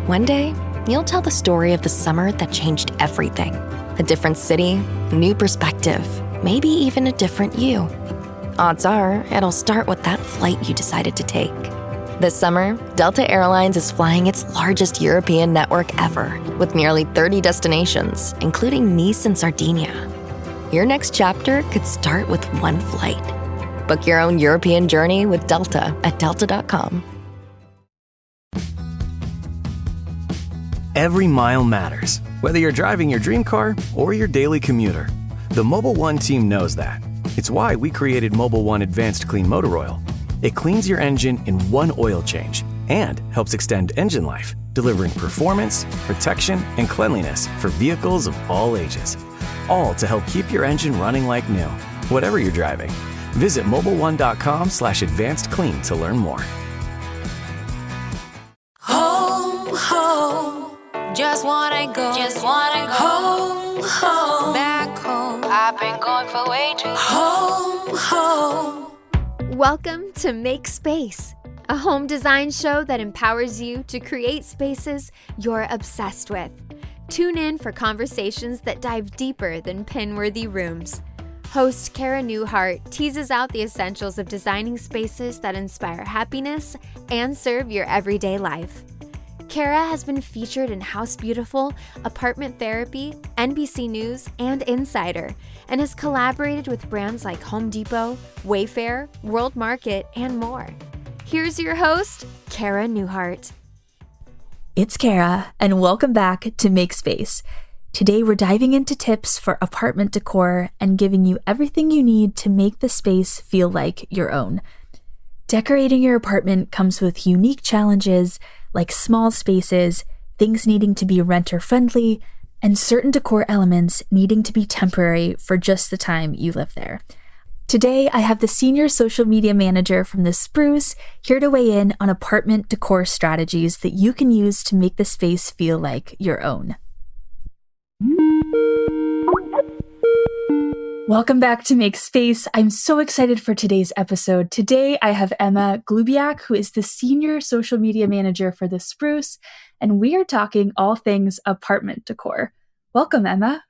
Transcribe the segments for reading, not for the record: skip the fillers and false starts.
One day, you'll tell the story of the summer that changed everything. A different city, a new perspective, maybe even a different you. Odds are, it'll start with that flight you decided to take. This summer, Delta Airlines is flying its largest European network ever, with nearly 30 destinations, including Nice and Sardinia. Your next chapter could start with one flight. Book your own European journey with Delta at delta.com. Every mile matters, whether you're driving your dream car or your daily commuter. The Mobil 1 team knows that. It's why we created Mobil 1 Advanced Clean Motor Oil. It cleans your engine in one oil change and helps extend engine life, delivering performance, protection, and cleanliness for vehicles of all ages. All to help keep your engine running like new, whatever you're driving. Visit mobil1.com/advancedclean to learn more. Home, home. Just wanna go home, home, back home. I've been gone for way too long. Home. Welcome to Make Space, a home design show that empowers you to create spaces you're obsessed with. Tune in for conversations that dive deeper than pin-worthy rooms. Host Cara Newhart teases out the essentials of designing spaces that inspire happiness and serve your everyday life. Cara has been featured in House Beautiful, Apartment Therapy, NBC News, and Insider, and has collaborated with brands like Home Depot, Wayfair, World Market, and more. Here's your host, Cara Newhart. It's Cara, and welcome back to Make Space. Today we're diving into tips for apartment decor and giving you everything you need to make the space feel like your own. Decorating your apartment comes with unique challenges like small spaces, things needing to be renter-friendly, and certain decor elements needing to be temporary for just the time you live there. Today, I have the senior social media manager from the Spruce here to weigh in on apartment decor strategies that you can use to make the space feel like your own. Welcome back to Make Space. I'm so excited for today's episode. Today, I have Emma Glubiak, who is the senior social media manager for the Spruce, and we are talking all things apartment decor. Welcome, Emma.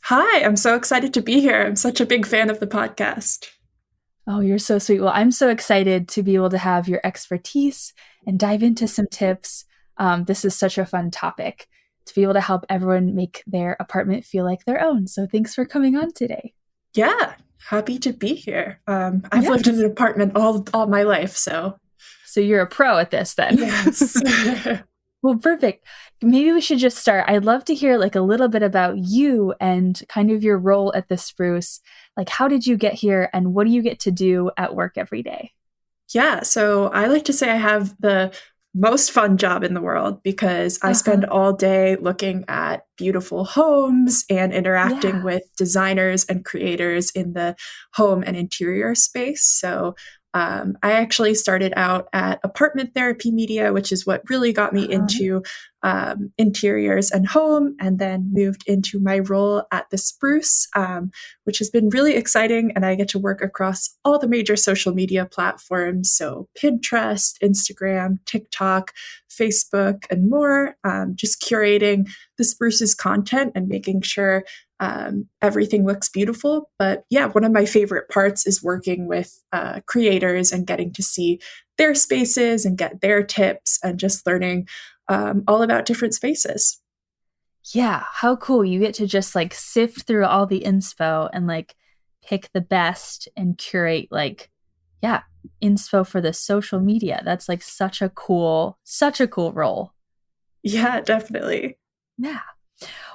Hi, I'm so excited to be here. I'm such a big fan of the podcast. Oh, you're so sweet. Well, I'm so excited to be able to have your expertise and dive into some tips. This is such a fun topic to be able to help everyone make their apartment feel like their own. So thanks for coming on today. Yeah, happy to be here. I've lived in an apartment all my life, so. So you're a pro at this then. Yes. Well, perfect. Maybe we should just start. I'd love to hear like a little bit about you and kind of your role at the Spruce. Like, how did you get here and what do you get to do at work every day? Yeah, so I like to say I have the most fun job in the world because I spend all day looking at beautiful homes and interacting with designers and creators in the home and interior space. So I actually started out at Apartment Therapy Media, which is what really got me into interiors and home, and then moved into my role at the Spruce, which has been really exciting. And I get to work across all the major social media platforms. So Pinterest, Instagram, TikTok, Facebook, and more, just curating the Spruce's content and making sure everything looks beautiful. But yeah, one of my favorite parts is working with creators and getting to see their spaces and get their tips and just learning all about different spaces. Yeah, how cool. You get to just like sift through all the inspo and like pick the best and curate inspo for the social media. That's like such a cool role. Yeah, definitely. Yeah.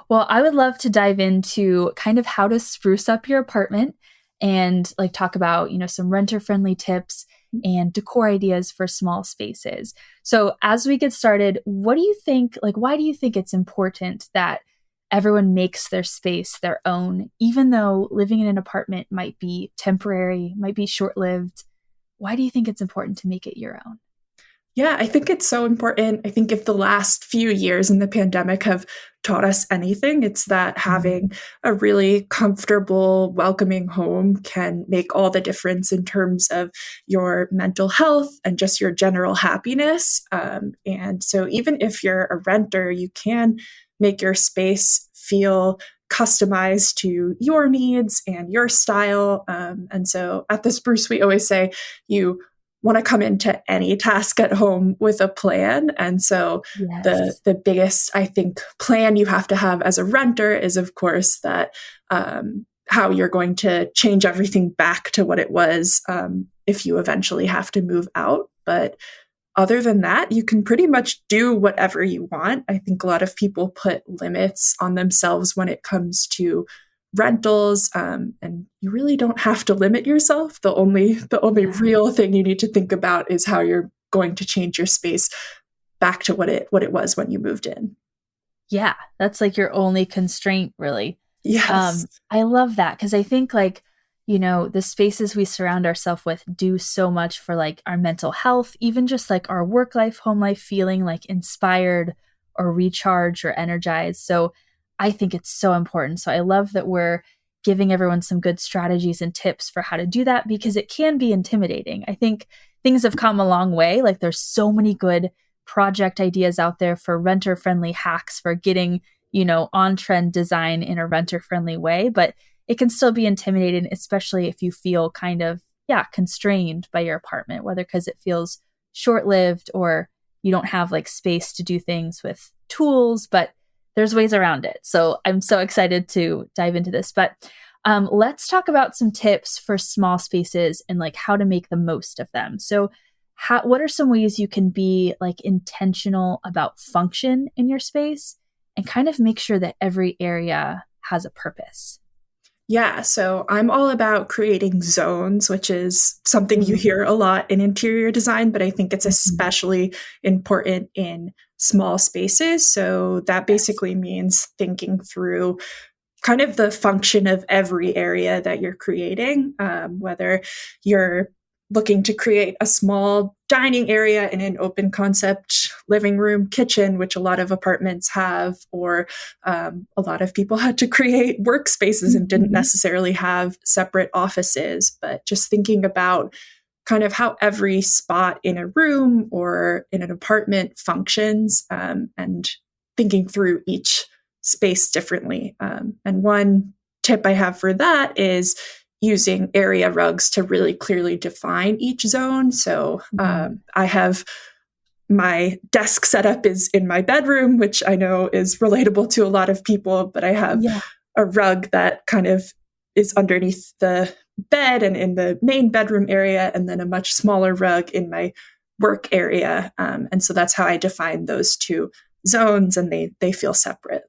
Well, I would love to dive into kind of how to spruce up your apartment and like talk about, some renter-friendly tips and decor ideas for small spaces. So as we get started, what do you think, why do you think it's important that everyone makes their space their own, even though living in an apartment might be temporary, might be short-lived? Why do you think it's important to make it your own? Yeah, I think it's so important. I think if the last few years in the pandemic have taught us anything, it's that having a really comfortable, welcoming home can make all the difference in terms of your mental health and just your general happiness. And so even if you're a renter, you can make your space feel customized to your needs and your style. And so at the Spruce, we always say you want to come into any task at home with a plan. And so the biggest, I think, plan you have to have as a renter is, of course, that how you're going to change everything back to what it was if you eventually have to move out. But other than that, you can pretty much do whatever you want. I think a lot of people put limits on themselves when it comes to rentals, and you really don't have to limit yourself. The only real thing you need to think about is how you're going to change your space back to what it was when you moved in. Yeah, that's like your only constraint, really. Yes. I love that because I think the spaces we surround ourselves with do so much for like our mental health, even just like our work life, home life, feeling like inspired or recharged or energized. So I think it's so important. So I love that we're giving everyone some good strategies and tips for how to do that because it can be intimidating. I think things have come a long way. Like there's so many good project ideas out there for renter-friendly hacks for getting, on-trend design in a renter-friendly way, but it can still be intimidating, especially if you feel kind of, constrained by your apartment, whether because it feels short-lived or you don't have like space to do things with tools, but there's ways around it. So I'm so excited to dive into this, but let's talk about some tips for small spaces and like how to make the most of them. So what are some ways you can be like intentional about function in your space and kind of make sure that every area has a purpose? Yeah, so I'm all about creating zones, which is something you hear a lot in interior design, but I think it's especially important in small spaces. So that basically means thinking through kind of the function of every area that you're creating, whether you're looking to create a small dining area in an open concept living room, kitchen, which a lot of apartments have, or a lot of people had to create workspaces and didn't necessarily have separate offices. But just thinking about kind of how every spot in a room or in an apartment functions, and thinking through each space differently. And one tip I have for that is using area rugs to really clearly define each zone. So I have my desk setup is in my bedroom, which I know is relatable to a lot of people, but I have a rug that kind of is underneath the bed and in the main bedroom area, and then a much smaller rug in my work area. And so that's how I define those two zones, and they feel separate.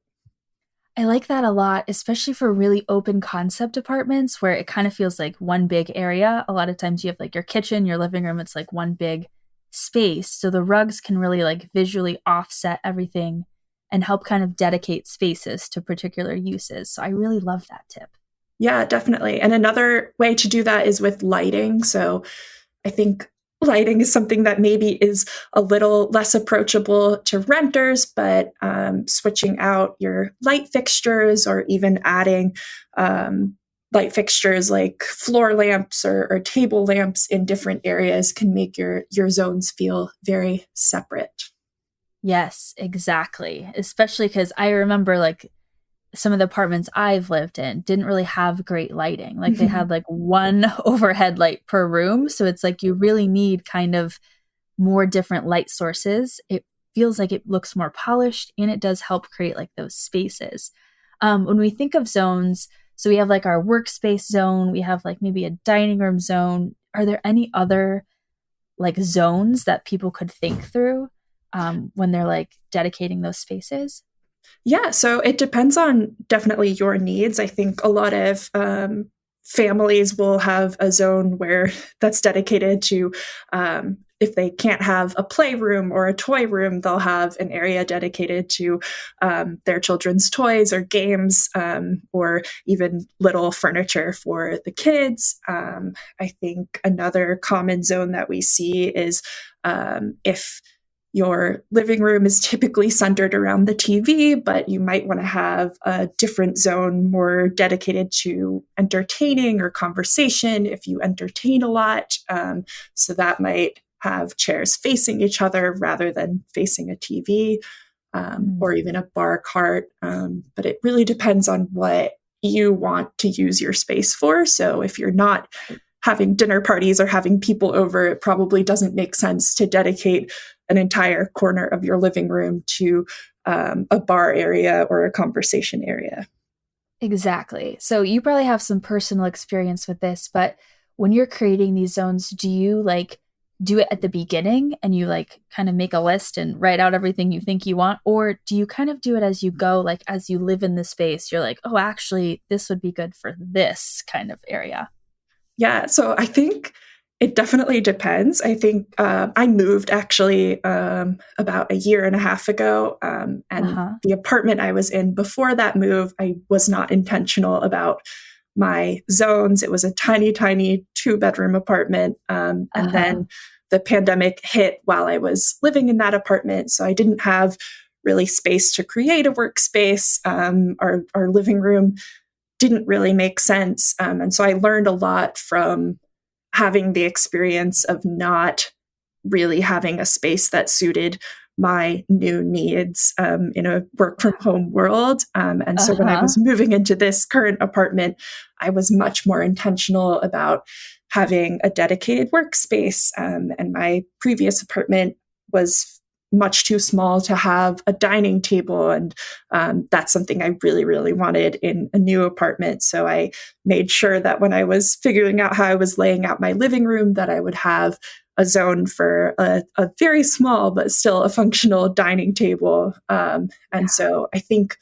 I like that a lot, especially for really open concept apartments where it kind of feels like one big area. A lot of times you have like your kitchen, your living room, it's like one big space. So the rugs can really like visually offset everything and help kind of dedicate spaces to particular uses. So I really love that tip. Yeah, definitely. And another way to do that is with lighting. So I think lighting is something that maybe is a little less approachable to renters, but switching out your light fixtures or even adding light fixtures like floor lamps or table lamps in different areas can make your zones feel very separate. Yes, exactly. Especially because I remember like some of the apartments I've lived in didn't really have great lighting. Like they had like one overhead light per room. So it's like you really need kind of more different light sources. It feels like it looks more polished and it does help create like those spaces. When we think of zones, so we have like our workspace zone, we have like maybe a dining room zone. Are there any other like zones that people could think through when they're like dedicating those spaces? Yeah, so it depends on definitely your needs. I think a lot of families will have a zone where that's dedicated to, if they can't have a playroom or a toy room, they'll have an area dedicated to their children's toys or games, or even little furniture for the kids. I think another common zone that we see is if your living room is typically centered around the TV, but you might want to have a different zone more dedicated to entertaining or conversation if you entertain a lot. So that might have chairs facing each other rather than facing a TV, or even a bar cart. But it really depends on what you want to use your space for. So if you're not having dinner parties or having people over, it probably doesn't make sense to dedicate an entire corner of your living room to a bar area or a conversation area. Exactly. So you probably have some personal experience with this, but when you're creating these zones, do you like do it at the beginning and you like kind of make a list and write out everything you think you want? Or do you kind of do it as you go, like as you live in the space, you're like, oh, actually, this would be good for this kind of area? Yeah, so I think it definitely depends. I think I moved actually about a year and a half ago. And the apartment I was in before that move, I was not intentional about my zones. It was a tiny, tiny 2-bedroom apartment. And then the pandemic hit while I was living in that apartment. So I didn't have really space to create a workspace. Our living room didn't really make sense. And so I learned a lot from having the experience of not really having a space that suited my new needs in a work from home world. And so when I was moving into this current apartment, I was much more intentional about having a dedicated workspace. And my previous apartment was much too small to have a dining table. And that's something I really, really wanted in a new apartment. So I made sure that when I was figuring out how I was laying out my living room, that I would have a zone for a very small, but still a functional dining table. So I think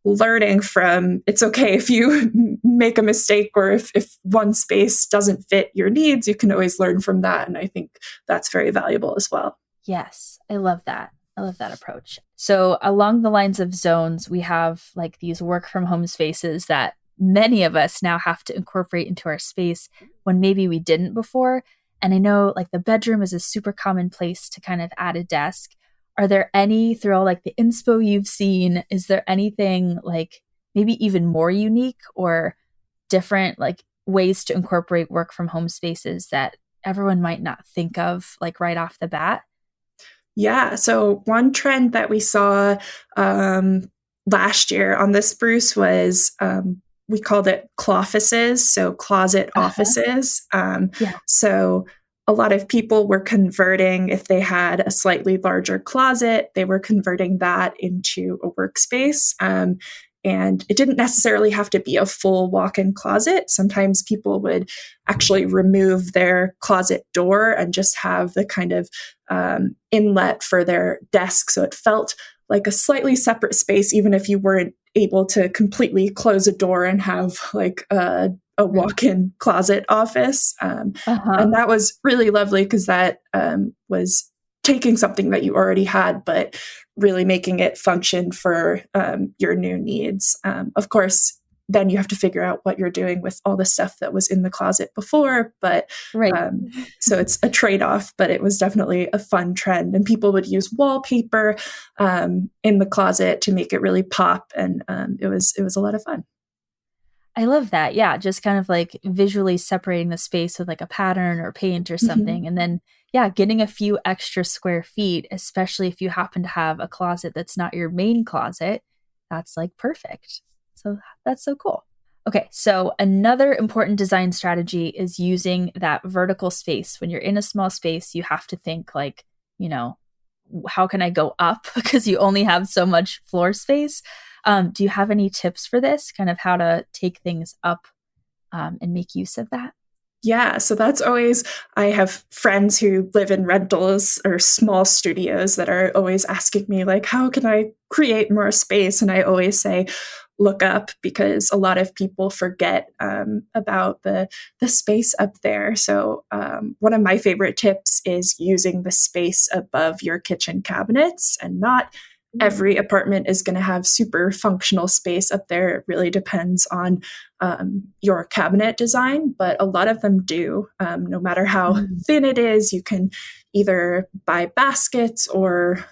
learning from, it's okay if you make a mistake or if one space doesn't fit your needs, you can always learn from that. And I think that's very valuable as well. Yes, I love that. I love that approach. So along the lines of zones, we have like these work from home spaces that many of us now have to incorporate into our space when maybe we didn't before. And I know like the bedroom is a super common place to kind of add a desk. Are there any, through all like the inspo you've seen, is there anything like maybe even more unique or different like ways to incorporate work from home spaces that everyone might not think of like right off the bat? Yeah. So one trend that we saw last year on the Spruce was we called it cloffices, so closet offices. So a lot of people were converting, if they had a slightly larger closet, they were converting that into a workspace. And it didn't necessarily have to be a full walk-in closet. Sometimes people would actually remove their closet door and just have the kind of inlet for their desk. So it felt like a slightly separate space, even if you weren't able to completely close a door and have like a walk-in closet office. And that was really lovely because that was taking something that you already had, but really making it function for your new needs. Of course, then you have to figure out what you're doing with all the stuff that was in the closet before. But so it's a trade-off, but it was definitely a fun trend. And people would use wallpaper in the closet to make it really pop. And it was a lot of fun. I love that. Yeah. Just kind of like visually separating the space with like a pattern or paint or something. And then, yeah, getting a few extra square feet, especially if you happen to have a closet that's not your main closet, that's like perfect. So that's so cool. Okay. So another important design strategy is using that vertical space. When you're in a small space, you have to think like, you know, how can I go up? Because you only have so much floor space. Do you have any tips for this, kind of how to take things up and make use of that? Yeah, so that's always, I have friends who live in rentals or small studios that are always asking me like, how can I create more space? And I always say, look up, because a lot of people forget about the space up there. So one of my favorite tips is using the space above your kitchen cabinets. And not every apartment is going to have super functional space up there. It really depends on your cabinet design, but a lot of them do. No matter how thin it is, you can either buy baskets or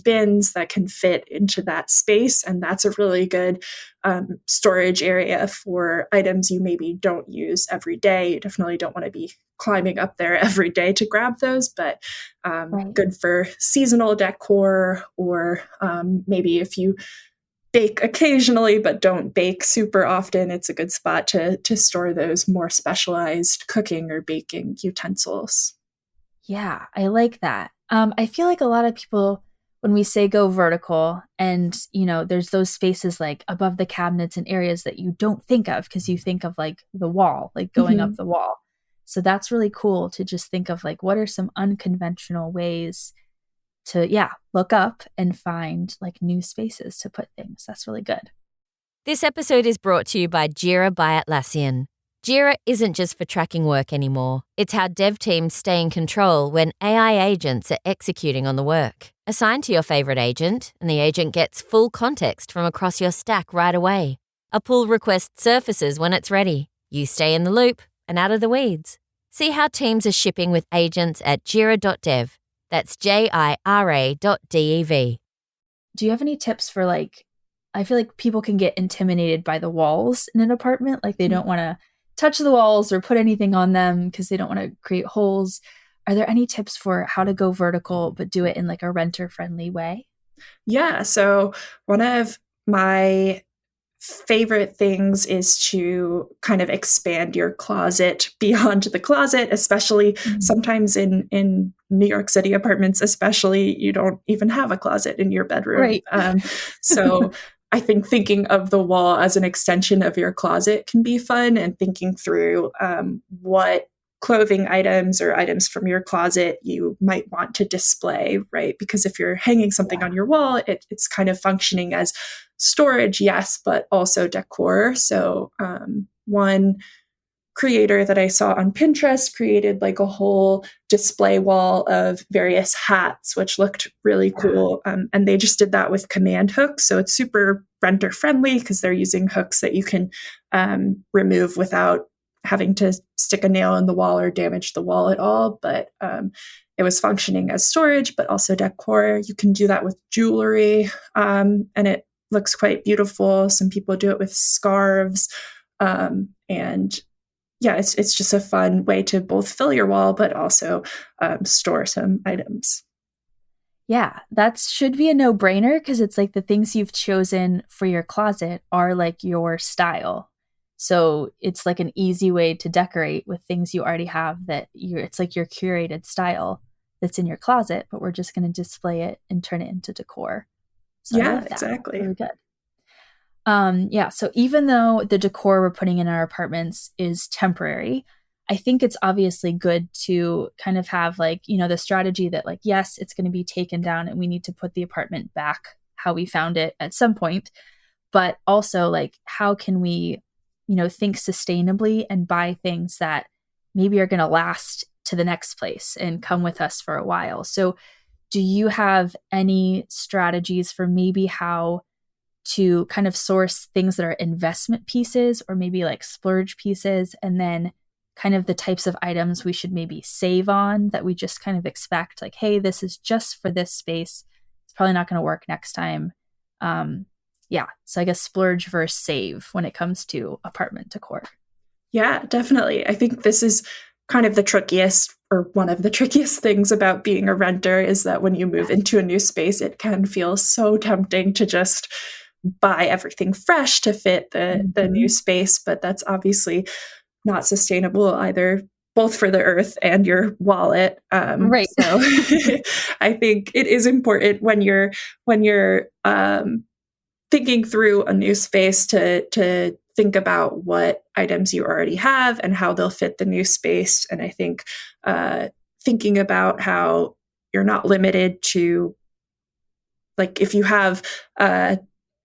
bins that can fit into that space. And that's a really good storage area for items you maybe don't use every day. You definitely don't want to be climbing up there every day to grab those, but good for seasonal decor, or maybe if you bake occasionally but don't bake super often, it's a good spot to store those more specialized cooking or baking utensils. Yeah, I like that. I feel like a lot of people, when we say go vertical, and there's those spaces like above the cabinets and areas that you don't think of because you think of like the wall, like going up the wall. So that's really cool to just think of like, what are some unconventional ways to, look up and find like new spaces to put things. That's really good. This episode is brought to you by Jira by Atlassian. Jira isn't just for tracking work anymore. It's how dev teams stay in control when AI agents are executing on the work. Assign to your favorite agent, and the agent gets full context from across your stack right away. A pull request surfaces when it's ready. You stay in the loop and out of the weeds. See how teams are shipping with agents at jira.dev. That's jira.dev. Do you have any tips for like, I feel like people can get intimidated by the walls in an apartment. Like they don't want to touch the walls or put anything on them because they don't want to create holes. Are there any tips for how to go vertical, but do it in like a renter-friendly way? Yeah. So one of my favorite things is to kind of expand your closet beyond the closet, especially sometimes in New York City apartments, especially, you don't even have a closet in your bedroom. Right. So I think thinking of the wall as an extension of your closet can be fun, and thinking through what clothing items or items from your closet you might want to display, right? Because if you're hanging something on your wall, it's kind of functioning as storage, yes, but also decor. So one creator that I saw on Pinterest created like a whole display wall of various hats, which looked really cool. And they just did that with command hooks. So it's super renter friendly because they're using hooks that you can remove without having to stick a nail in the wall or damage the wall at all. But it was functioning as storage, but also decor. You can do that with jewelry, and it looks quite beautiful. Some people do it with scarves. And yeah, it's just a fun way to both fill your wall, but also store some items. Yeah, that should be a no-brainer because it's like the things you've chosen for your closet are like your style. So it's like an easy way to decorate with things you already have it's like your curated style that's in your closet, but we're just going to display it and turn it into decor. So yeah, exactly. Really good. So even though the decor we're putting in our apartments is temporary, I think it's obviously good to kind of have like, the strategy that like, yes, it's going to be taken down and we need to put the apartment back how we found it at some point, but also like, how can we, think sustainably and buy things that maybe are going to last to the next place and come with us for a while. So do you have any strategies for maybe how to kind of source things that are investment pieces or maybe like splurge pieces, and then kind of the types of items we should maybe save on that we just kind of expect like, hey, this is just for this space. It's probably not going to work next time. So I guess splurge versus save when it comes to apartment decor. Yeah, definitely. I think this is kind of the trickiest, or one of the trickiest things about being a renter, is that when you move into a new space, it can feel so tempting to just buy everything fresh to fit the new space. But that's obviously not sustainable either, both for the earth and your wallet. Right. So I think it is important when you're thinking through a new space to think about what items you already have and how they'll fit the new space. And I think thinking about how you're not limited to, like, if you have a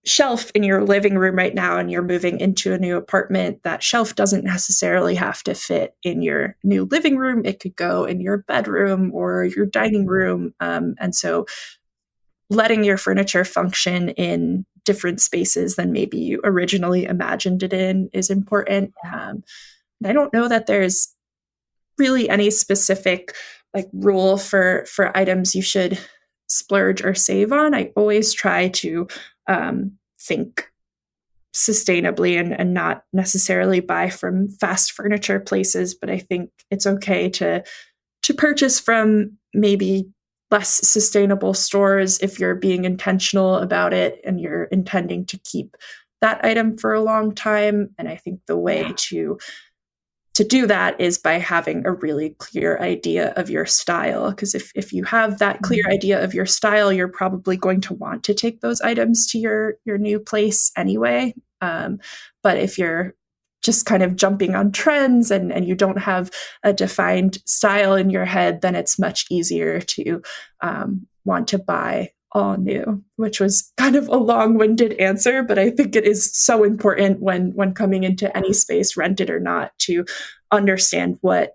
shelf in your living room right now and you're moving into a new apartment, that shelf doesn't necessarily have to fit in your new living room. It could go in your bedroom or your dining room. And so letting your furniture function in different spaces than maybe you originally imagined it in is important. I don't know that there's really any specific like rule for items you should splurge or save on. I always try to think sustainably and not necessarily buy from fast furniture places, but I think it's okay to purchase from maybe less sustainable stores if you're being intentional about it and you're intending to keep that item for a long time. And I think the way to do that is by having a really clear idea of your style. Because if you have that clear idea of your style, you're probably going to want to take those items to your new place anyway. But if you're just kind of jumping on trends and you don't have a defined style in your head, then it's much easier to want to buy all new, which was kind of a long-winded answer, but I think it is so important when coming into any space, rented or not, to understand what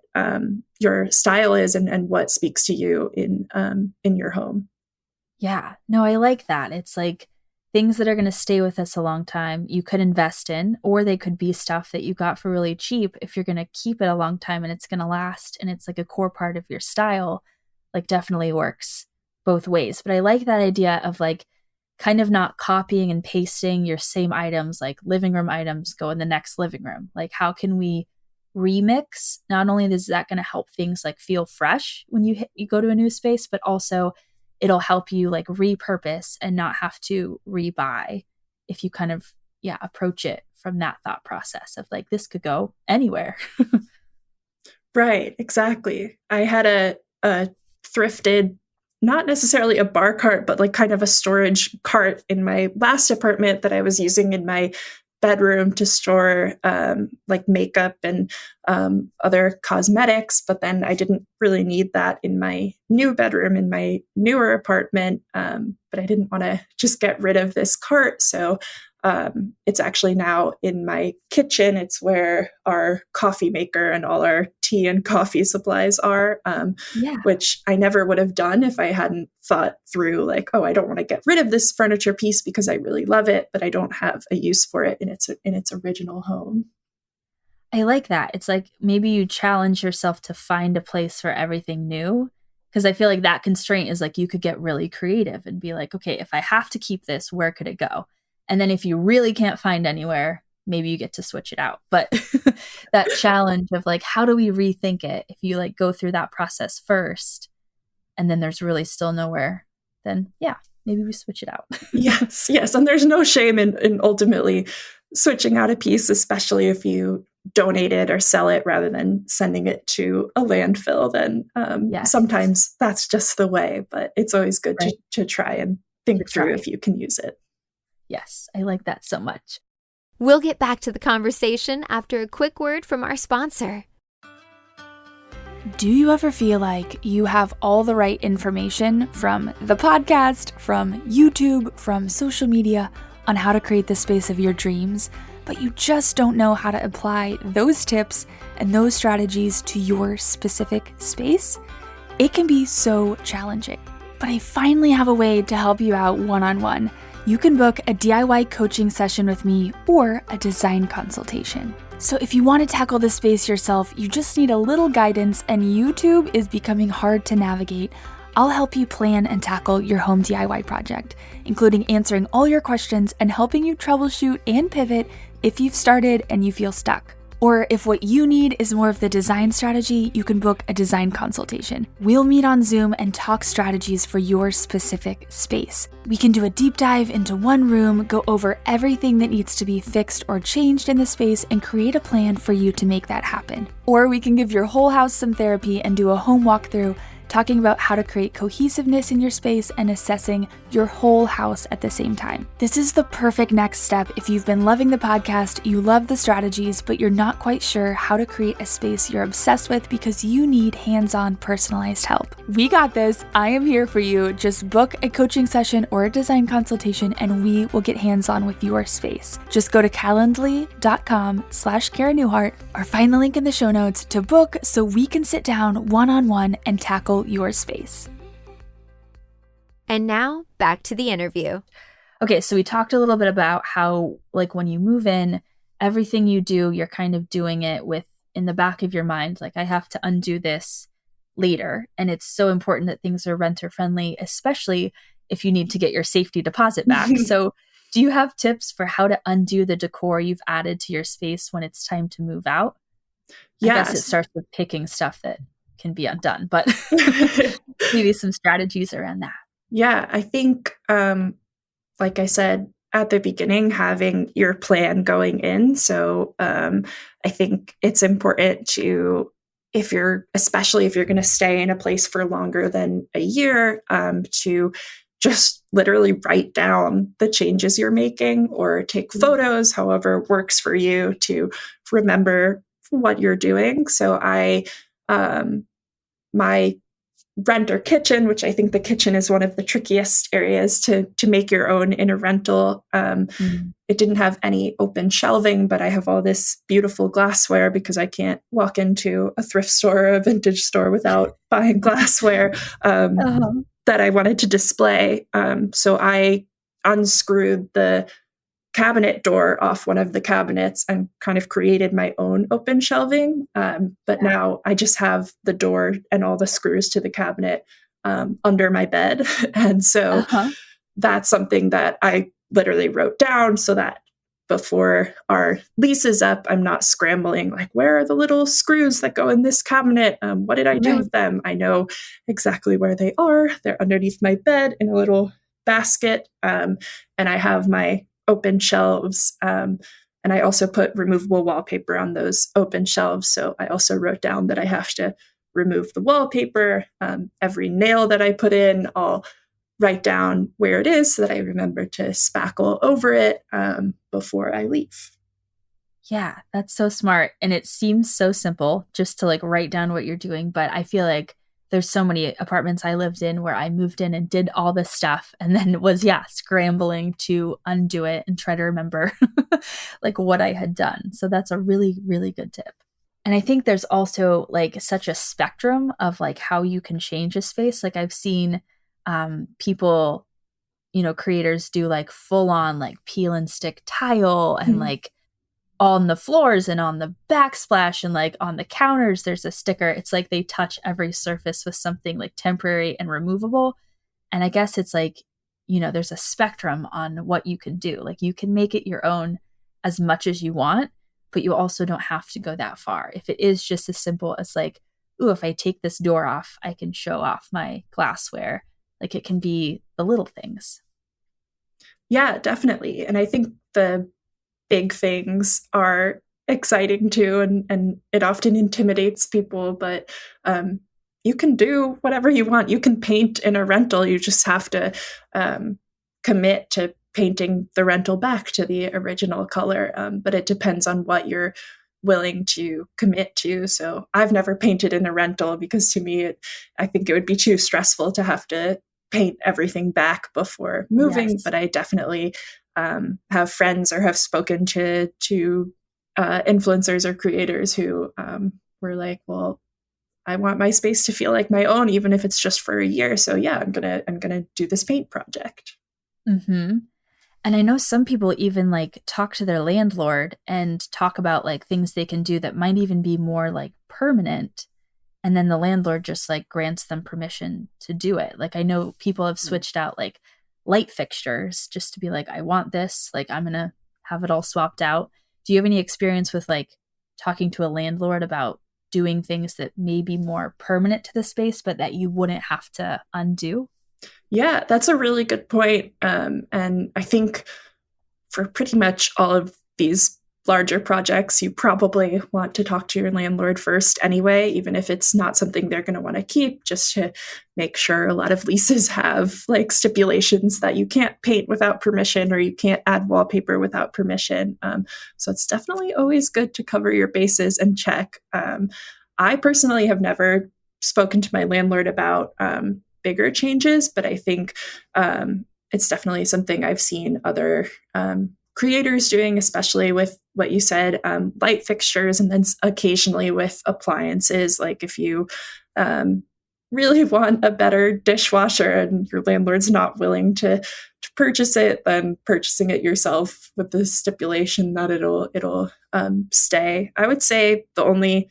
your style is and what speaks to you in your home. Yeah, no, I like that. It's like things that are going to stay with us a long time you could invest in, or they could be stuff that you got for really cheap if you're going to keep it a long time and it's going to last and it's like a core part of your style. Like definitely works both ways. But I like that idea of like kind of not copying and pasting your same items, like living room items go in the next living room. Like how can we remix? Not only is that going to help things like feel fresh when you go to a new space, but also it'll help you like repurpose and not have to rebuy if you kind of approach it from that thought process of like, this could go anywhere. Right, exactly. I had a thrifted, not necessarily a bar cart, but like kind of a storage cart in my last apartment that I was using in my bedroom to store like makeup and other cosmetics. But then I didn't really need that in my new bedroom in my newer apartment. But I didn't want to just get rid of this cart. So it's actually now in my kitchen. It's where our coffee maker and all our tea and coffee supplies are, which I never would have done if I hadn't thought through like, oh, I don't want to get rid of this furniture piece because I really love it, but I don't have a use for it in its original home. I like that. It's like maybe you challenge yourself to find a place for everything new. Because I feel like that constraint is like you could get really creative and be like, okay, if I have to keep this, where could it go? And then if you really can't find anywhere, maybe you get to switch it out. But that challenge of like, how do we rethink it? If you like go through that process first and then there's really still nowhere, then maybe we switch it out. Yes. And there's no shame in ultimately switching out a piece, especially if you donate it or sell it rather than sending it to a landfill. Then sometimes that's just the way, but it's always good to try and think through if you can use it. Yes, I like that so much. We'll get back to the conversation after a quick word from our sponsor. Do you ever feel like you have all the right information from the podcast, from YouTube, from social media on how to create the space of your dreams, but you just don't know how to apply those tips and those strategies to your specific space? It can be so challenging, but I finally have a way to help you out one-on-one. You can book a DIY coaching session with me or a design consultation. So if you want to tackle this space yourself, you just need a little guidance and YouTube is becoming hard to navigate. I'll help you plan and tackle your home DIY project, including answering all your questions and helping you troubleshoot and pivot if you've started and you feel stuck. Or if what you need is more of the design strategy, you can book a design consultation. We'll meet on Zoom and talk strategies for your specific space. We can do a deep dive into one room, go over everything that needs to be fixed or changed in the space, and create a plan for you to make that happen. Or we can give your whole house some therapy and do a home walkthrough, talking about how to create cohesiveness in your space and assessing your whole house at the same time. This is the perfect next step if you've been loving the podcast, you love the strategies, but you're not quite sure how to create a space you're obsessed with because you need hands-on personalized help. We got this. I am here for you. Just book a coaching session or a design consultation and we will get hands-on with your space. Just go to calendly.com/Cara Newhart or find the link in the show notes to book so we can sit down one-on-one and tackle your space. And now, back to the interview. Okay, so we talked a little bit about how, like, when you move in, everything you do, you're kind of doing it with in the back of your mind, like, I have to undo this later. And it's so important that things are renter friendly, especially if you need to get your safety deposit back. So do you have tips for how to undo the decor you've added to your space when it's time to move out? I guess it starts with picking stuff that can be undone, but maybe some strategies around that. Yeah, I think, like I said at the beginning, having your plan going in. So I think it's important to, especially if you're going to stay in a place for longer than a year, to just literally write down the changes you're making or take photos, however works for you, to remember what you're doing. So my renter kitchen, which I think the kitchen is one of the trickiest areas to make your own in a rental. It didn't have any open shelving, but I have all this beautiful glassware because I can't walk into a thrift store or a vintage store without buying glassware that I wanted to display. So I unscrewed the cabinet door off one of the cabinets and kind of created my own open shelving. But now I just have the door and all the screws to the cabinet under my bed. And so that's something that I literally wrote down so that before our lease is up, I'm not scrambling, like, where are the little screws that go in this cabinet? What did I do with them? I know exactly where they are. They're underneath my bed in a little basket. And I have my open shelves. And I also put removable wallpaper on those open shelves. So I also wrote down that I have to remove the wallpaper. Every nail that I put in, I'll write down where it is so that I remember to spackle over it before I leave. Yeah, that's so smart. And it seems so simple just to like write down what you're doing. But I feel like there's so many apartments I lived in where I moved in and did all this stuff and then was, scrambling to undo it and try to remember like what I had done. So that's a really, really good tip. And I think there's also like such a spectrum of like how you can change a space. Like I've seen people, creators do like full on like peel and stick tile and like on the floors and on the backsplash and like on the counters, there's a sticker. It's like they touch every surface with something like temporary and removable. And I guess it's like, there's a spectrum on what you can do. Like you can make it your own as much as you want, but you also don't have to go that far. If it is just as simple as like, ooh, if I take this door off, I can show off my glassware. Like it can be the little things. Yeah, definitely. And I think the big things are exciting too, and it often intimidates people, but you can do whatever you want. You can paint in a rental. You just have to commit to painting the rental back to the original color. But it depends on what you're willing to commit to. So I've never painted in a rental because to me, I think it would be too stressful to have to paint everything back before moving. Yes. But I definitely have friends or have spoken to influencers or creators who were like, well, I want my space to feel like my own, even if it's just for a year. So yeah, I'm gonna do this paint project. Mm-hmm. And I know some people even like talk to their landlord and talk about like things they can do that might even be more like permanent. And then the landlord just like grants them permission to do it. Like I know people have switched out like light fixtures just to be like, I want this, like I'm going to have it all swapped out. Do you have any experience with like talking to a landlord about doing things that may be more permanent to the space, but that you wouldn't have to undo? Yeah, that's a really good point. And I think for pretty much all of these larger projects, you probably want to talk to your landlord first anyway, even if it's not something they're going to want to keep, just to make sure. A lot of leases have like stipulations that you can't paint without permission or you can't add wallpaper without permission. So it's definitely always good to cover your bases and check. I personally have never spoken to my landlord about bigger changes, but I think it's definitely something I've seen other creators doing, especially with what you said, light fixtures, and then occasionally with appliances. Like if you really want a better dishwasher and your landlord's not willing to purchase it, then purchasing it yourself with the stipulation that it'll stay. I would say the only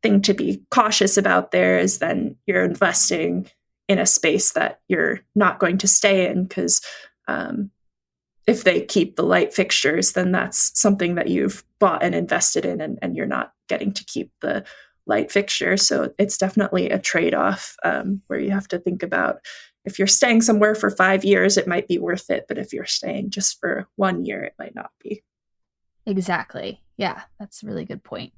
thing to be cautious about there is then you're investing in a space that you're not going to stay in, because if they keep the light fixtures, then that's something that you've bought and invested in, and you're not getting to keep the light fixture. So it's definitely a trade-off where you have to think about, if you're staying somewhere for 5 years, it might be worth it. But if you're staying just for 1 year, it might not be. Exactly. Yeah, that's a really good point.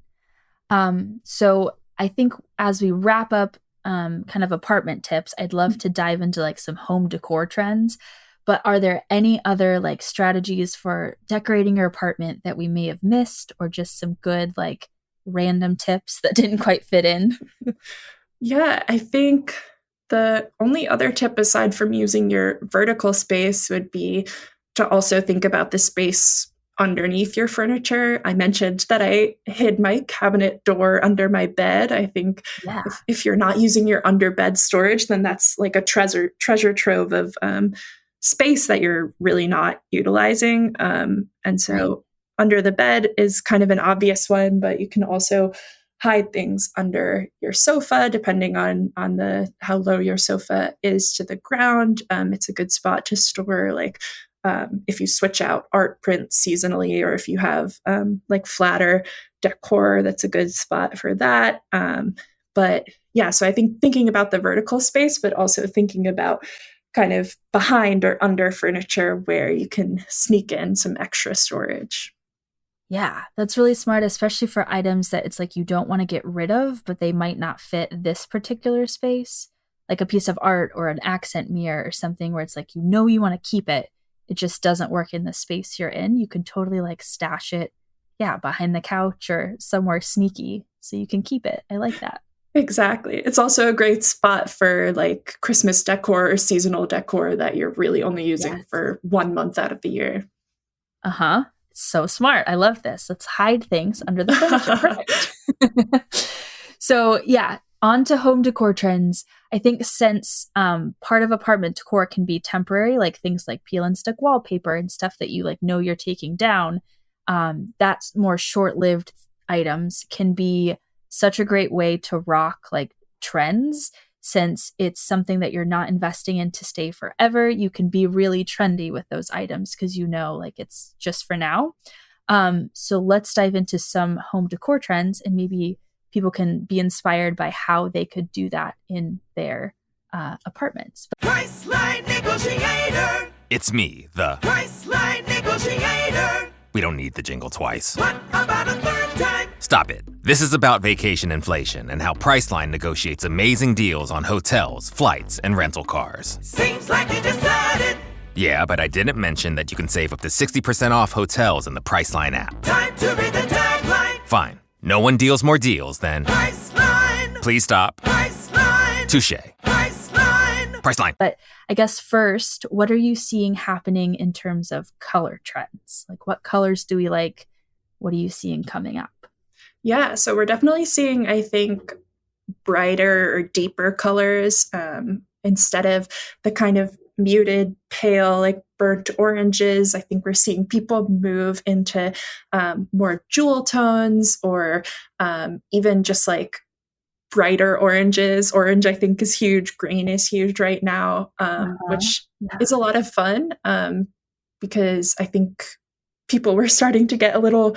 So I think as we wrap up kind of apartment tips, I'd love to dive into like some home decor trends. But are there any other like strategies for decorating your apartment that we may have missed, or just some good like random tips that didn't quite fit in? Yeah, I think the only other tip aside from using your vertical space would be to also think about the space underneath your furniture. I mentioned that I hid my cabinet door under my bed. I think if you're not using your underbed storage, then that's like a treasure trove of space that you're really not utilizing. And so under the bed is kind of an obvious one, but you can also hide things under your sofa, depending on how low your sofa is to the ground. It's a good spot to store like if you switch out art prints seasonally, or if you have like flatter decor, that's a good spot for that. But yeah, so I think thinking about the vertical space, but also thinking about kind of behind or under furniture where you can sneak in some extra storage. Yeah, that's really smart, especially for items that it's like you don't want to get rid of, but they might not fit this particular space, like a piece of art or an accent mirror or something where it's like, you want to keep it. It just doesn't work in the space you're in. You can totally like stash it, behind the couch or somewhere sneaky so you can keep it. I like that. Exactly. It's also a great spot for like Christmas decor or seasonal decor that you're really only using for 1 month out of the year. Uh-huh. So smart. I love this. Let's hide things under the furniture. Perfect. So on to home decor trends. I think since part of apartment decor can be temporary, like things like peel and stick wallpaper and stuff that you like know you're taking down, that's more short-lived items can be such a great way to rock like trends. Since it's something that you're not investing in to stay forever, you can be really trendy with those items because like it's just for now. So let's dive into some home decor trends, and maybe people can be inspired by how they could do that in their apartments. Priceline Negotiator. It's me, the Priceline Negotiator. We don't need the jingle twice. What about a third time? Stop it. This is about vacation inflation and how Priceline negotiates amazing deals on hotels, flights, and rental cars. Seems like you decided. Yeah, but I didn't mention that you can save up to 60% off hotels in the Priceline app. Time to read the tagline. Fine. No one deals more deals than Priceline. Please stop. Priceline. Touche. Priceline. Priceline. But I guess first, what are you seeing happening in terms of color trends? Like what colors do we like? What are you seeing coming up? Yeah, so we're definitely seeing, I think, brighter or deeper colors instead of the kind of muted, pale, like burnt oranges. I think we're seeing people move into more jewel tones, or even just like brighter oranges. Orange, I think, is huge. Green is huge right now, which is a lot of fun because I think people were starting to get a little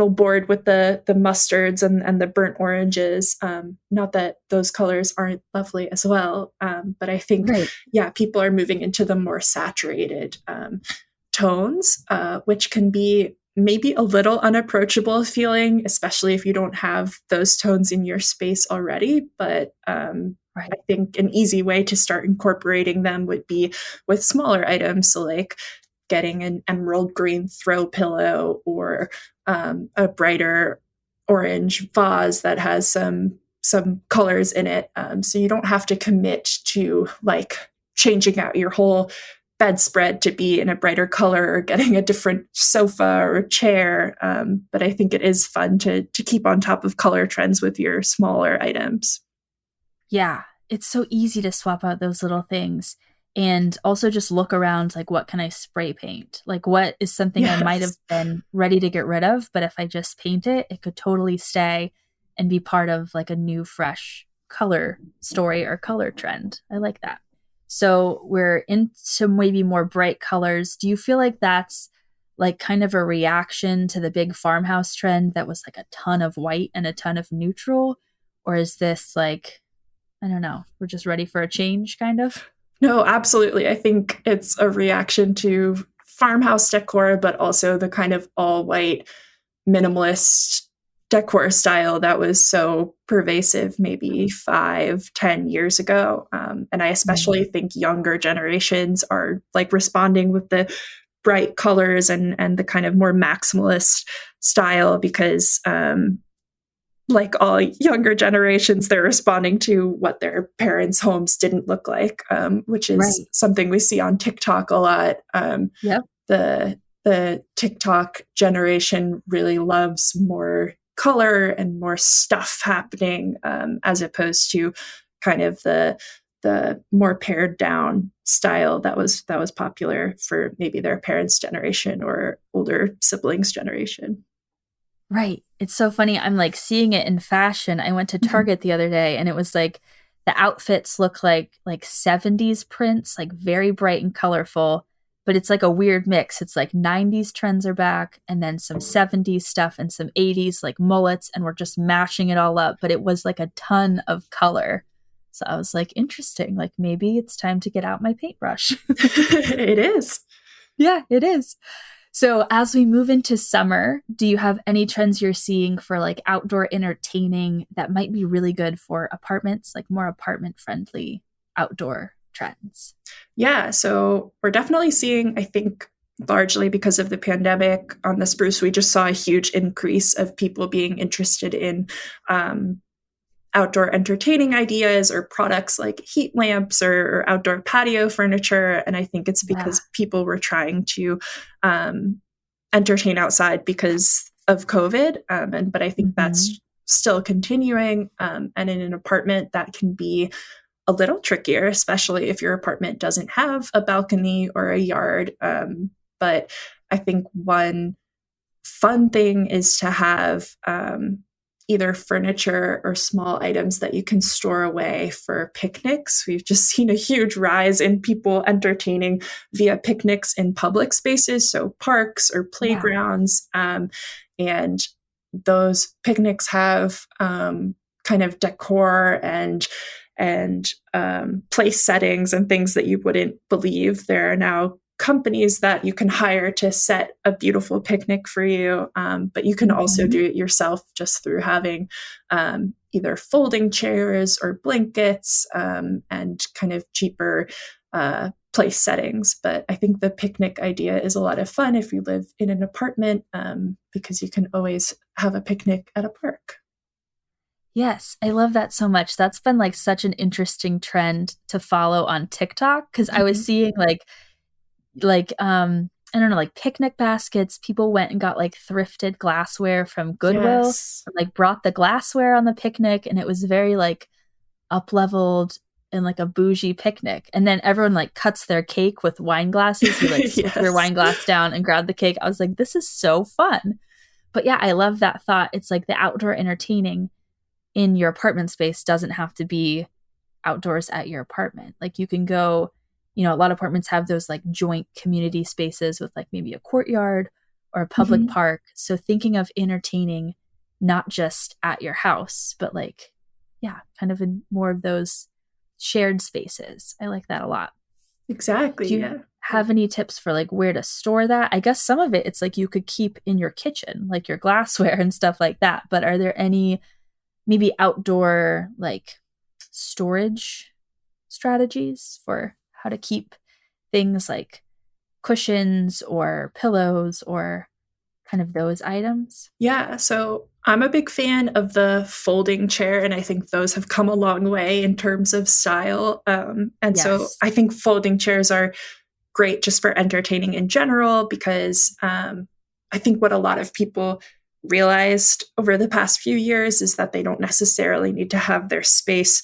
bored with the mustards and the burnt oranges. Not that those colors aren't lovely as well, but I think, people are moving into the more saturated tones, which can be maybe a little unapproachable feeling, especially if you don't have those tones in your space already. But I think an easy way to start incorporating them would be with smaller items. So like getting an emerald green throw pillow, or a brighter orange vase that has some colors in it. So you don't have to commit to like changing out your whole bedspread to be in a brighter color, or getting a different sofa or a chair. But I think it is fun to keep on top of color trends with your smaller items. Yeah, it's so easy to swap out those little things. And also just look around, like, what can I spray paint? Like, what is something I might have been ready to get rid of, but if I just paint it, it could totally stay. and be part of like a new, fresh color story or color trend. I like that. So we're into maybe more bright colors. Do you feel like that's like kind of a reaction to the big farmhouse trend that was like a ton of white and a ton of neutral? Or is this like, I don't know, we're just ready for a change kind of? No, absolutely. I think it's a reaction to farmhouse decor, but also the kind of all white minimalist decor style that was so pervasive maybe 5-10 years ago. And I especially think younger generations are like responding with the bright colors and the kind of more maximalist style because like all younger generations, they're responding to what their parents' homes didn't look like, which is something we see on TikTok a lot. Yep. The TikTok generation really loves more color and more stuff happening, as opposed to kind of the more pared down style that was popular for maybe their parents' generation or older siblings' generation. Right. It's so funny. I'm like seeing it in fashion. I went to Target the other day and it was like the outfits look like 70s prints, like very bright and colorful, but it's like a weird mix. It's like 90s trends are back and then some 70s stuff and some 80s like mullets, and we're just mashing it all up. But it was like a ton of color. So I was like, interesting. Like maybe it's time to get out my paintbrush. It is. Yeah, it is. So as we move into summer, do you have any trends you're seeing for like outdoor entertaining that might be really good for apartments, like more apartment friendly outdoor trends? Yeah, so we're definitely seeing, I think, largely because of the pandemic on the Spruce, we just saw a huge increase of people being interested in outdoor entertaining ideas or products like heat lamps or outdoor patio furniture. And I think it's because people were trying to entertain outside because of COVID. But I think that's still continuing. And in an apartment that can be a little trickier, especially if your apartment doesn't have a balcony or a yard. But I think one fun thing is to have either furniture or small items that you can store away for picnics. We've just seen a huge rise in people entertaining via picnics in public spaces, so parks or playgrounds. And those picnics have kind of decor and place settings and things that you wouldn't believe. There are now companies that you can hire to set a beautiful picnic for you, but you can also do it yourself just through having either folding chairs or blankets and kind of cheaper place settings. But I think the picnic idea is a lot of fun if you live in an apartment because you can always have a picnic at a park. Yes, I love that so much. That's been like such an interesting trend to follow on TikTok because I was seeing like I don't know, like picnic baskets. People went and got like thrifted glassware from Goodwill, and, like brought the glassware on the picnic, and it was very like up-leveled and like a bougie picnic. And then everyone like cuts their cake with wine glasses. You like stick your wine glass down and grab the cake. I was like, this is so fun. But yeah, I love that thought. It's like the outdoor entertaining in your apartment space doesn't have to be outdoors at your apartment. Like you can go, you know, a lot of apartments have those like joint community spaces with like maybe a courtyard or a public park. So thinking of entertaining not just at your house, but like, kind of in more of those shared spaces. I like that a lot. Exactly. Do you have any tips for like where to store that? I guess some of it, it's like you could keep in your kitchen, like your glassware and stuff like that. But are there any maybe outdoor like storage strategies for how to keep things like cushions or pillows or kind of those items? Yeah, so I'm a big fan of the folding chair, and I think those have come a long way in terms of style. So I think folding chairs are great just for entertaining in general because I think what a lot of people realized over the past few years is that they don't necessarily need to have their space,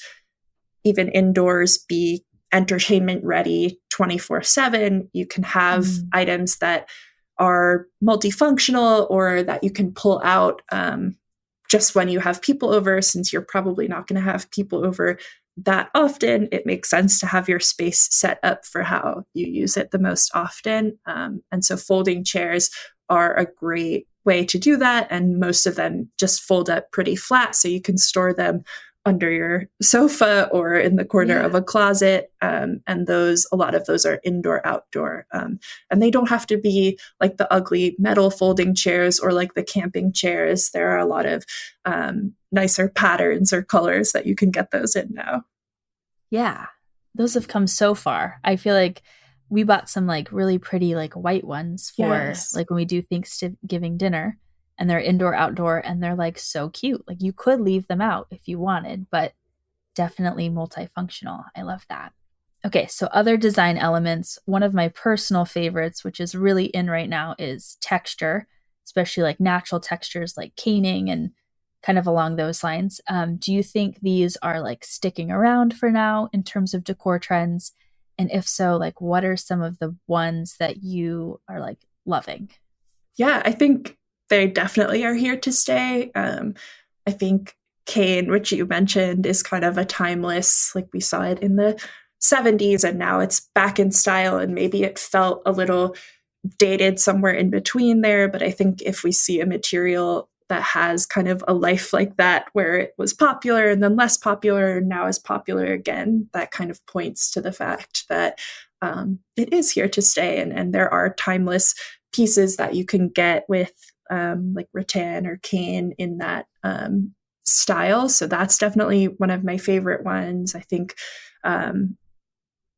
even indoors, be entertainment ready 24/7. You can have items that are multifunctional or that you can pull out just when you have people over, since you're probably not going to have people over that often, it makes sense to have your space set up for how you use it the most often. And so folding chairs are a great way to do that. And most of them just fold up pretty flat, so you can store them under your sofa or in the corner of a closet. And a lot of those are indoor, outdoor. And they don't have to be like the ugly metal folding chairs or like the camping chairs. There are a lot of nicer patterns or colors that you can get those in now. Yeah, those have come so far. I feel like we bought some like really pretty like white ones for like when we do Thanksgiving dinner, and they're indoor, outdoor, and they're like so cute. Like you could leave them out if you wanted, but definitely multifunctional. I love that. Okay, so other design elements. One of my personal favorites, which is really in right now, is texture, especially like natural textures like caning and kind of along those lines. Do you think these are like sticking around for now in terms of decor trends? And if so, like what are some of the ones that you are like loving? Yeah, I think they definitely are here to stay. I think cane, which you mentioned, is kind of a timeless, like we saw it in the 70s and now it's back in style, and maybe it felt a little dated somewhere in between there. But I think if we see a material that has kind of a life like that, where it was popular and then less popular and now is popular again, that kind of points to the fact that it is here to stay. And there are timeless pieces that you can get with like rattan or cane in that style. So that's definitely one of my favorite ones. I think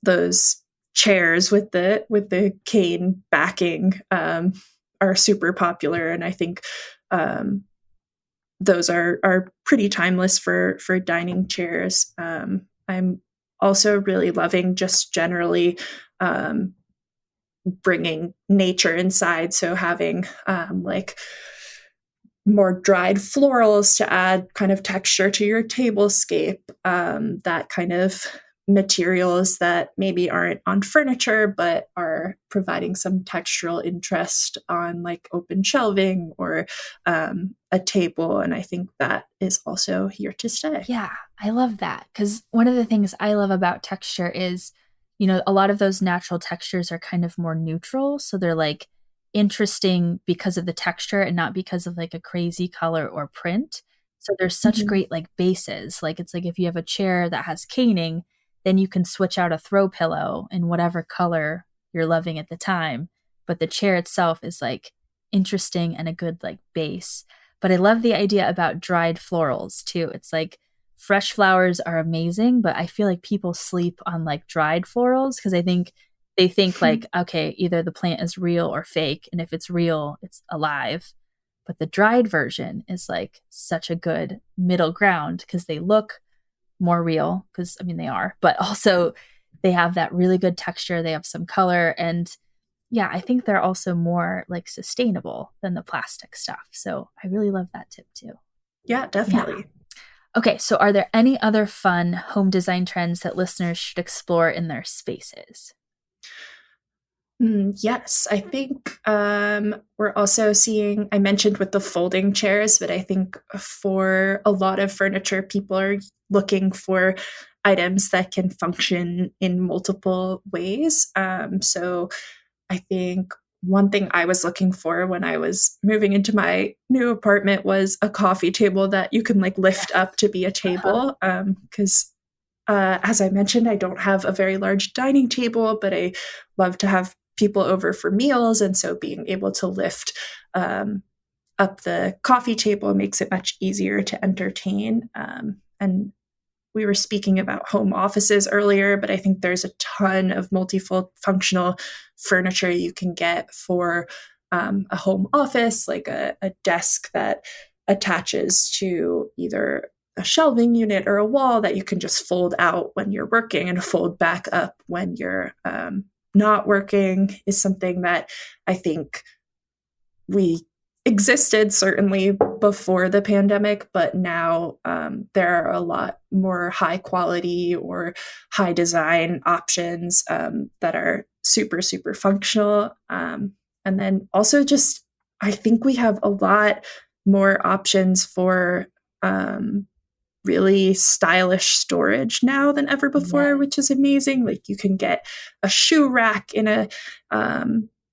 those chairs with the cane backing are super popular, and I think those are pretty timeless for dining chairs. I'm also really loving just generally bringing nature inside. So having like more dried florals to add kind of texture to your tablescape, that kind of materials that maybe aren't on furniture, but are providing some textural interest on like open shelving or a table. And I think that is also here to stay. Yeah, I love that. Because one of the things I love about texture is, you know, a lot of those natural textures are kind of more neutral. So they're like interesting because of the texture and not because of like a crazy color or print. So there's such great like bases. Like it's like if you have a chair that has caning, then you can switch out a throw pillow in whatever color you're loving at the time. But the chair itself is like interesting and a good like base. But I love the idea about dried florals too. It's like fresh flowers are amazing, but I feel like people sleep on like dried florals because they think like, okay, either the plant is real or fake. And if it's real, it's alive. But the dried version is like such a good middle ground because they look more real, because I mean they are, but also they have that really good texture. They have some color, and yeah, I think they're also more like sustainable than the plastic stuff. So I really love that tip too. Yeah, definitely. Yeah. Okay, so are there any other fun home design trends that listeners should explore in their spaces? Yes, I think we're also seeing, I mentioned with the folding chairs, but I think for a lot of furniture, people are looking for items that can function in multiple ways. So I think one thing I was looking for when I was moving into my new apartment was a coffee table that you can like lift up to be a table. Because as I mentioned, I don't have a very large dining table, but I love to have people over for meals. And so being able to lift up the coffee table makes it much easier to entertain. And we were speaking about home offices earlier, but I think there's a ton of multifunctional furniture you can get for a home office, like a desk that attaches to either a shelving unit or a wall that you can just fold out when you're working and fold back up when you're not working, is something that I think we existed certainly before the pandemic, but now there are a lot more high quality or high design options that are super, super functional. And then also just, I think we have a lot more options for really stylish storage now than ever before, which is amazing. Like you can get a shoe rack in a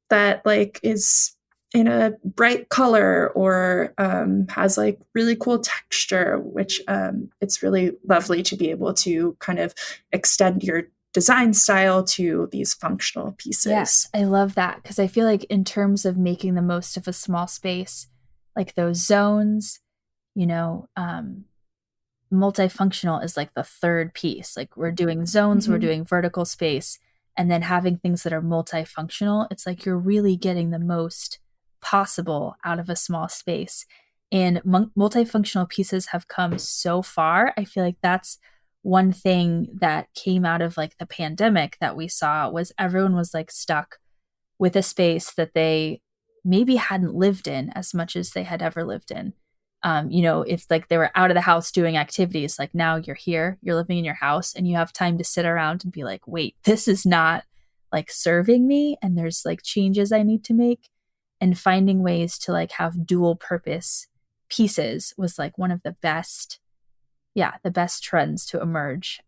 that like is in a bright color or has like really cool texture, which it's really lovely to be able to kind of extend your design style to these functional pieces. Yes, I love that because I feel like in terms of making the most of a small space, like those zones, you know, multifunctional is like the third piece. Like we're doing zones, we're doing vertical space, and then having things that are multifunctional. It's like you're really getting the most possible out of a small space. And multifunctional pieces have come so far. I feel like that's one thing that came out of like the pandemic that we saw was everyone was like stuck with a space that they maybe hadn't lived in as much as they had ever lived in. You know, if like they were out of the house doing activities, like now you're here, you're living in your house and you have time to sit around and be like, wait, this is not like serving me. And there's like changes I need to make, and finding ways to like have dual purpose pieces was like one of the best trends to emerge,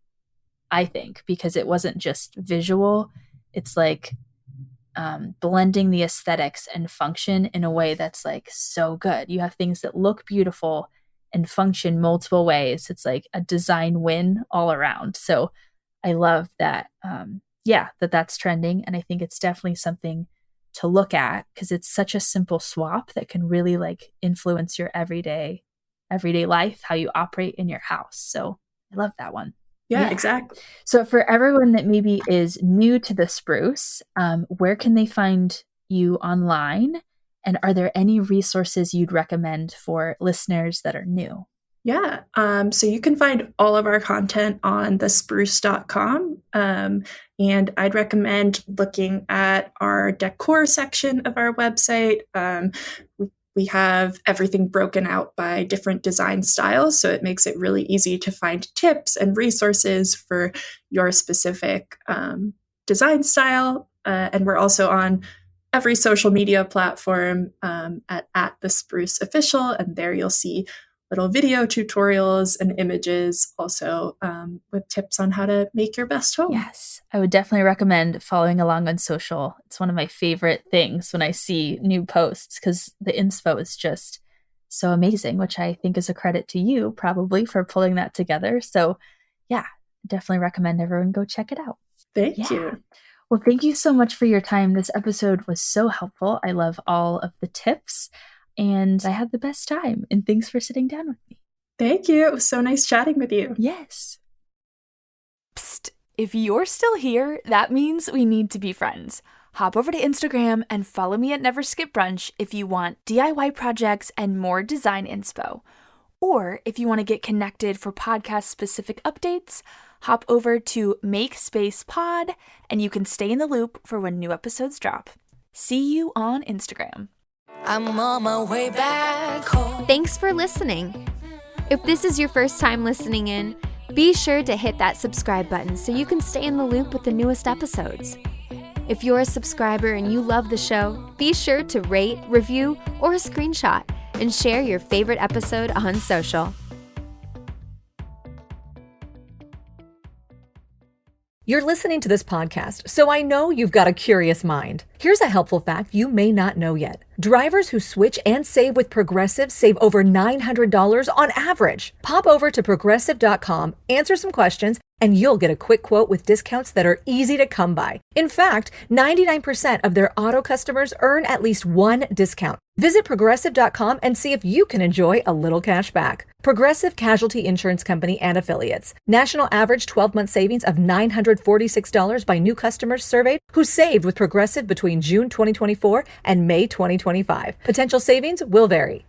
I think, because it wasn't just visual. It's like blending the aesthetics and function in a way that's like so good. You have things that look beautiful and function multiple ways. It's like a design win all around. So I love that. That's trending. And I think it's definitely something to look at because it's such a simple swap that can really like influence your everyday life, how you operate in your house. So I love that one. Yeah, exactly. So for everyone that maybe is new to the Spruce, where can they find you online? And are there any resources you'd recommend for listeners that are new? Yeah. So you can find all of our content on thespruce.com. And I'd recommend looking at our decor section of our website. We have everything broken out by different design styles, so it makes it really easy to find tips and resources for your specific design style. And we're also on every social media platform at the Spruce Official, and there you'll see little video tutorials and images also with tips on how to make your best home. Yes, I would definitely recommend following along on social. It's one of my favorite things when I see new posts because the inspo is just so amazing, which I think is a credit to you probably for pulling that together. So yeah, definitely recommend everyone go check it out. Thank you. Well, thank you so much for your time. This episode was so helpful. I love all of the tips. And I had the best time. And thanks for sitting down with me. Thank you. It was so nice chatting with you. Yes. Psst. If you're still here, that means we need to be friends. Hop over to Instagram and follow me at Never Skip Brunch if you want DIY projects and more design inspo. Or if you want to get connected for podcast-specific updates, hop over to Make Space Pod and you can stay in the loop for when new episodes drop. See you on Instagram. I'm on my way back home. Thanks for listening. If this is your first time listening in, be sure to hit that subscribe button so you can stay in the loop with the newest episodes. If you're a subscriber and you love the show, be sure to rate, review, or a screenshot and share your favorite episode on social. You're listening to this podcast, so I know you've got a curious mind. Here's a helpful fact you may not know yet. Drivers who switch and save with Progressive save over $900 on average. Pop over to Progressive.com, answer some questions, and you'll get a quick quote with discounts that are easy to come by. In fact, 99% of their auto customers earn at least one discount. Visit Progressive.com and see if you can enjoy a little cash back. Progressive Casualty Insurance Company and Affiliates. National average 12-month savings of $946 by new customers surveyed who saved with Progressive between June 2024 and May 2025. Potential savings will vary.